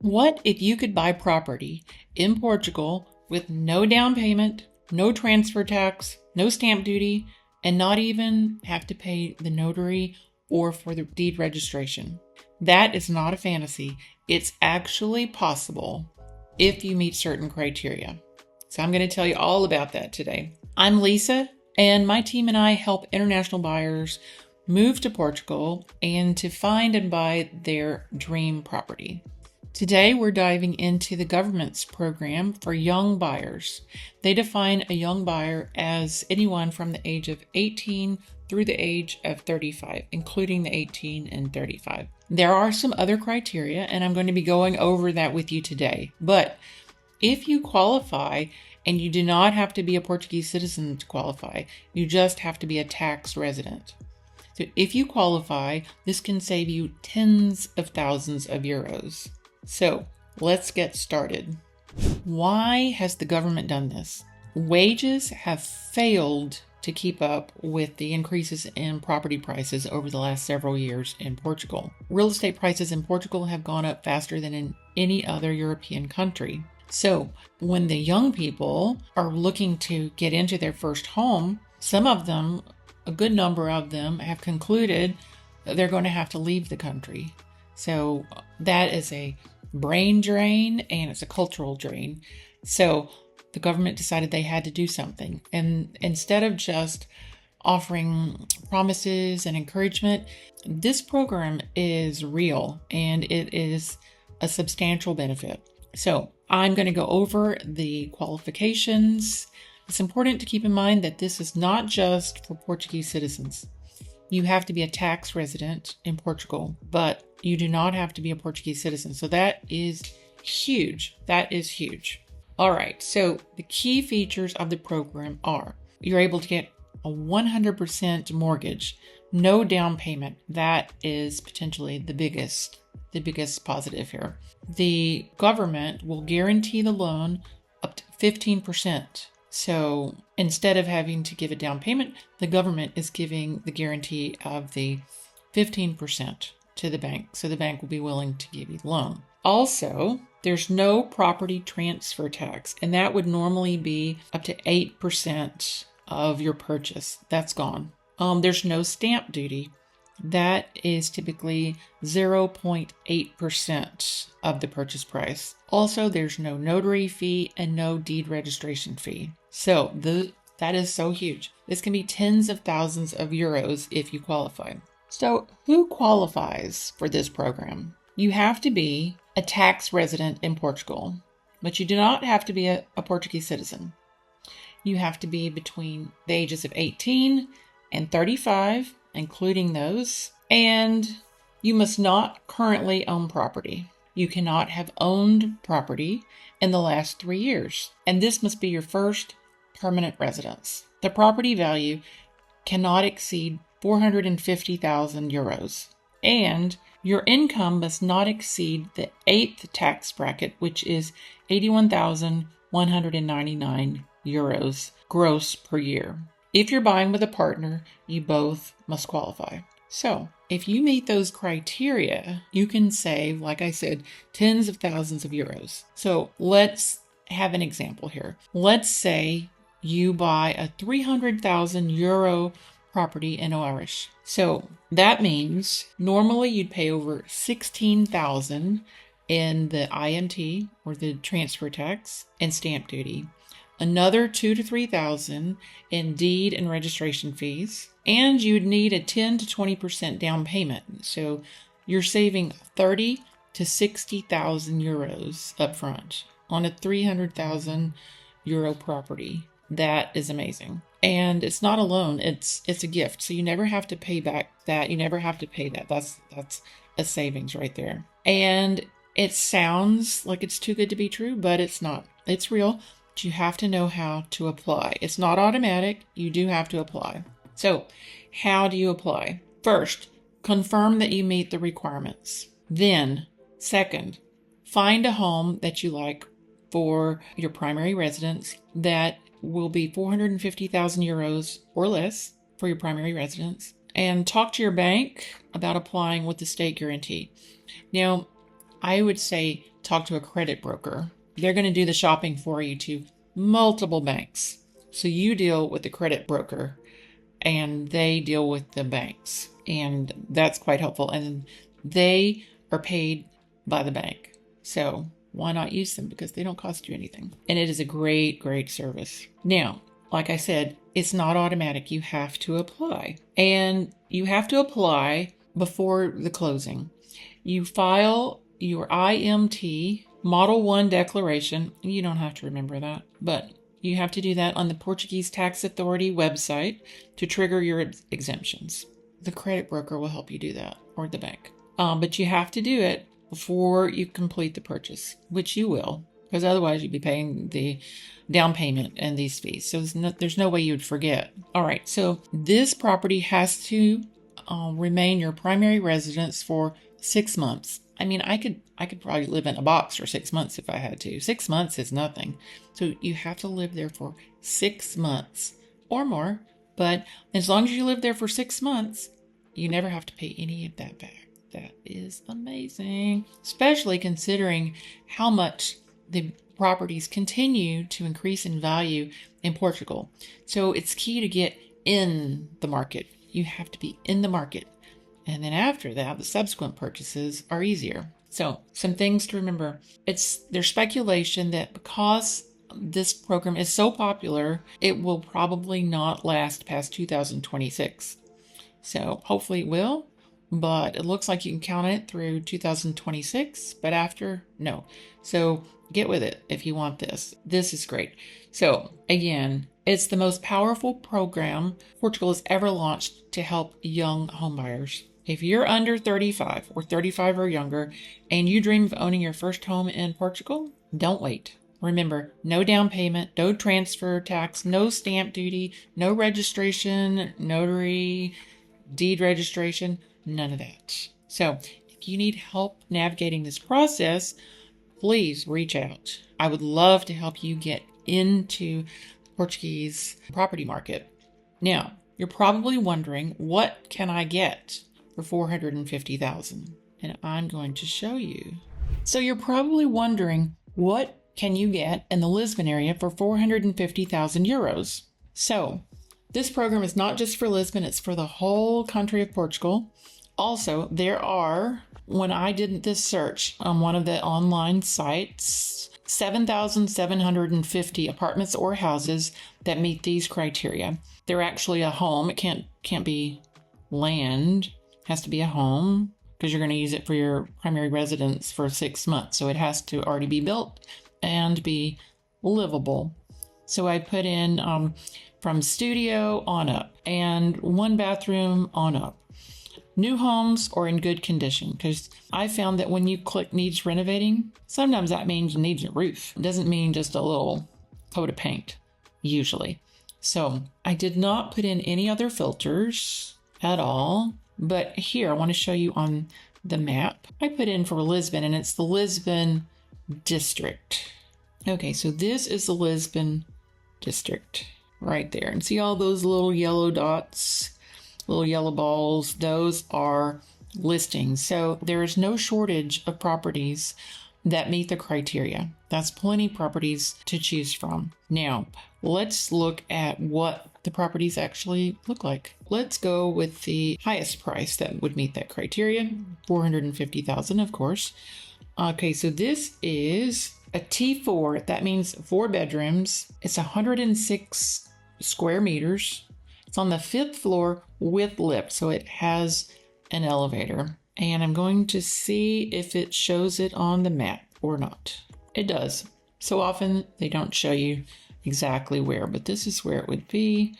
What if you could buy property in Portugal with no down payment, no transfer tax, no stamp duty, and not even have to pay the notary or for the deed registration? That is not a fantasy. It's actually possible if you meet certain criteria. So I'm going to tell you all about that today. I'm Lisa, and my team and I help international buyers move to Portugal and to find and buy their dream property. Today, we're diving into the government's program for young buyers. They define a young buyer as anyone from the age of 18 through the age of 35, including the 18 and 35. There are some other criteria, and I'm going to be going over that with you today. But if you qualify, and you do not have to be a Portuguese citizen to qualify, you just have to be a tax resident. So if you qualify, this can save you tens of thousands of euros. So let's get started. Why has the government done this? Wages have failed to keep up with the increases in property prices over the last several years in Portugal. Real estate prices in Portugal have gone up faster than in any other European country. So when the young people are looking to get into their first home, some of them, a good number of them, have concluded that they're going to have to leave the country. So that is a brain drain and it's a cultural drain. So the government decided they had to do something. And instead of just offering promises and encouragement, this program is real and it is a substantial benefit. So I'm going to go over the qualifications. It's important to keep in mind that this is not just for Portuguese citizens. You have to be a tax resident in Portugal, but you do not have to be a Portuguese citizen. So that is huge. That is huge. All right. So the key features of the program are you're able to get a 100% mortgage, no down payment. That is potentially the biggest positive here. The government will guarantee the loan up to 15%. So instead of having to give a down payment, the government is giving the guarantee of the 15% to the bank. So the bank will be willing to give you the loan. Also, there's no property transfer tax, and that would normally be up to 8% of your purchase. That's gone. There's no stamp duty. That is typically 0.8% of the purchase price. Also, there's no notary fee and no deed registration fee. So that is so huge. This can be tens of thousands of euros if you qualify. So who qualifies for this program? You have to be a tax resident in Portugal, but you do not have to be a Portuguese citizen. You have to be between the ages of 18 and 35, including those, and you must not currently own property. You cannot have owned property in the last 3 years, and this must be your first permanent residence. The property value cannot exceed 450,000 euros, and your income must not exceed the 8th tax bracket, which is 81,199 euros gross per year. If you're buying with a partner, you both must qualify. So if you meet those criteria, you can save, like I said, tens of thousands of euros. So let's have an example here. Let's say you buy a 300,000 euro property in Irish. So that means normally you'd pay over 16,000 in the IMT or the transfer tax and stamp duty, another 2,000 to 3,000 in deed and registration fees, and you'd need a 10 to 20% down payment. So you're saving 30 to 60,000 euros up front on a 300,000 euro property. That is amazing. And it's not a loan, it's a gift. So you never have to pay back that. You never have to pay that. That's a savings right there. And it sounds like it's too good to be true, but it's not. It's real. But you have to know how to apply. It's not automatic. You do have to apply. So how do you apply? First, confirm that you meet the requirements. Then, second, find a home that you like for your primary residence that will be 450,000 euros or less for your primary residence, and talk to your bank about applying with the state guarantee. Now, I would say talk to a credit broker. They're going to do the shopping for you to multiple banks. So you deal with the credit broker and they deal with the banks. And that's quite helpful. And they are paid by the bank. So why not use them? Because they don't cost you anything. And it is a great, great service. Now, like I said, it's not automatic. You have to apply. And you have to apply before the closing. You file your IMT, Model 1 declaration. You don't have to remember that, but you have to do that on the Portuguese Tax Authority website to trigger your exemptions. The credit broker will help you do that, or the bank. But you have to do it before you complete the purchase, which you will, because otherwise you'd be paying the down payment and these fees. So there's no way you'd forget. All right, so this property has to remain your primary residence for 6 months. I mean, I could probably live in a box for 6 months if I had to. 6 months is nothing. So you have to live there for 6 months or more. But as long as you live there for 6 months, you never have to pay any of that back. That is amazing, especially considering how much the properties continue to increase in value in Portugal. So it's key to get in the market. You have to be in the market. And then after that, the subsequent purchases are easier. So some things to remember. There's speculation that because this program is so popular, it will probably not last past 2026. So hopefully it will, but it looks like you can count it through 2026, but after, no. So get with it if you want this. This is great. So again, it's the most powerful program Portugal has ever launched to help young homebuyers. If you're under 35 or 35 or younger and you dream of owning your first home in Portugal, don't wait. Remember, no down payment, no transfer tax, no stamp duty, no registration, notary, deed registration, none of that. So if you need help navigating this process, please reach out. I would love to help you get into the Portuguese property market. Now, you're probably wondering, what can I get for $450,000? And I'm going to show you. So you're probably wondering, what can you get in the Lisbon area for 450,000 euros? So this program is not just for Lisbon, it's for the whole country of Portugal. Also, there are, when I did this search on one of the online sites, 7,750 apartments or houses that meet these criteria. They're actually a home. It can't be land. It has to be a home because you're going to use it for your primary residence for 6 months. So it has to already be built and be livable. So I put in from studio on up and 1 bathroom on up. New homes or in good condition, because I found that when you click needs renovating, sometimes that means needs a roof. It doesn't mean just a little coat of paint, usually. So I did not put in any other filters at all, but here I want to show you on the map. I put in for Lisbon, and it's the Lisbon district. Okay, so this is the Lisbon district right there. And see all those little yellow dots? Little yellow balls, those are listings. So there is no shortage of properties that meet the criteria. That's plenty of properties to choose from. Now, let's look at what the properties actually look like. Let's go with the highest price that would meet that criteria, 450,000, of course. Okay, so this is a T4. That means 4 bedrooms. It's 106 square meters. It's on the 5th floor with lift, so it has an elevator. And I'm going to see if it shows it on the map or not. It does. So often they don't show you exactly where, but this is where it would be.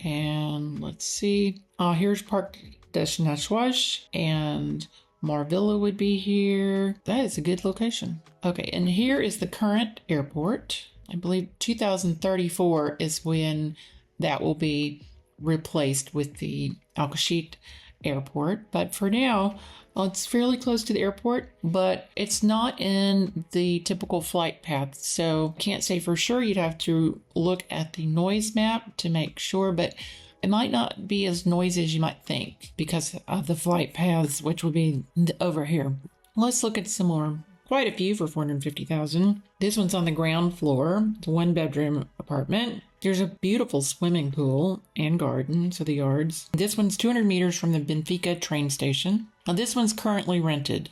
And let's see. Here's Parque das Nações, and Marvilla would be here. That is a good location. Okay, and here is the current airport. I believe 2034 is when that will be replaced with the Alcochete airport. But for now, it's fairly close to the airport, but it's not in the typical flight path. So can't say for sure. You'd have to look at the noise map to make sure, but it might not be as noisy as you might think because of the flight paths, which would be over here. Let's look at some more quite a few for 450,000. This one's on the ground floor. It's a 1-bedroom apartment. There's a beautiful swimming pool and garden, so the yards. This one's 200 meters from the Benfica train station. Now this one's currently rented.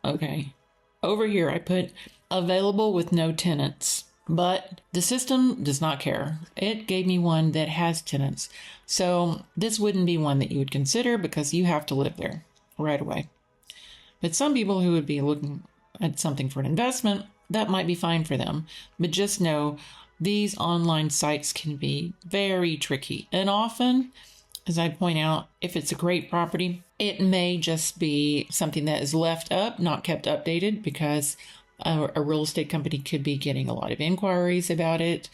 Okay. Over here I put available with no tenants. But the system does not care. It gave me one that has tenants. So this wouldn't be one that you would consider because you have to live there right away. But some people who would be looking at something for an investment, that might be fine for them. But just know these online sites can be very tricky. And often, as I point out, if it's a great property, it may just be something that is left up, not kept updated, because a real estate company could be getting a lot of inquiries about it.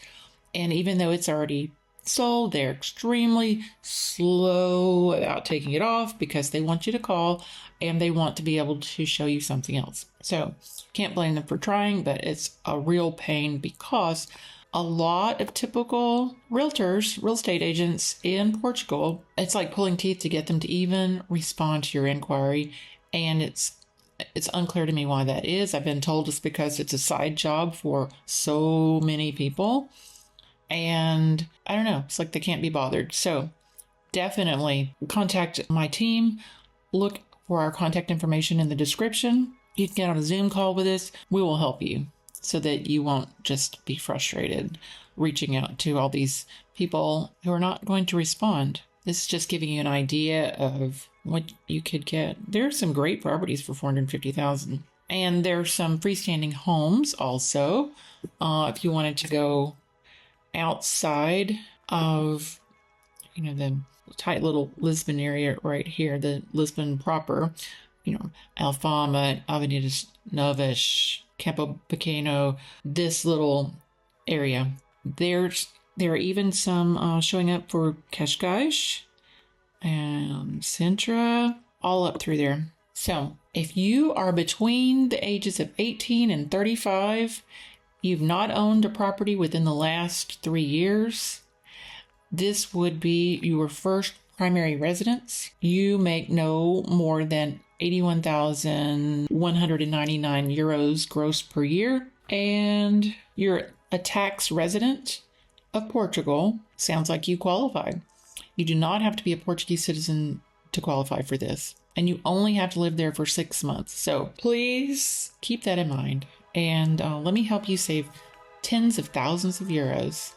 And even though it's already sold, they're extremely slow about taking it off because they want you to call and they want to be able to show you something else. So can't blame them for trying, but it's a real pain because a lot of typical realtors, real estate agents in Portugal, it's like pulling teeth to get them to even respond to your inquiry. And it's unclear to me why that is. I've been told it's because it's a side job for so many people. And I don't know, it's like they can't be bothered. So definitely contact my team. Look for our contact information in the description. You can get on a Zoom call with us. We will help you so that you won't just be frustrated reaching out to all these people who are not going to respond. This is just giving you an idea of what you could get. There are some great properties for 450,000, and there's some freestanding homes also. If you wanted to go outside of, the tight little Lisbon area right here, the Lisbon proper, Alfama, Avenidas Novas, Campo Pequeno, this little area. There are even some showing up for Cascais and Sintra, all up through there. So if you are between the ages of 18 and 35, you've not owned a property within the last 3 years, this would be your first primary residence. You make no more than 81,199 euros gross per year, and you're a tax resident of Portugal. Sounds like you qualify. You do not have to be a Portuguese citizen to qualify for this, and you only have to live there for 6 months. So please keep that in mind, and let me help you save tens of thousands of euros.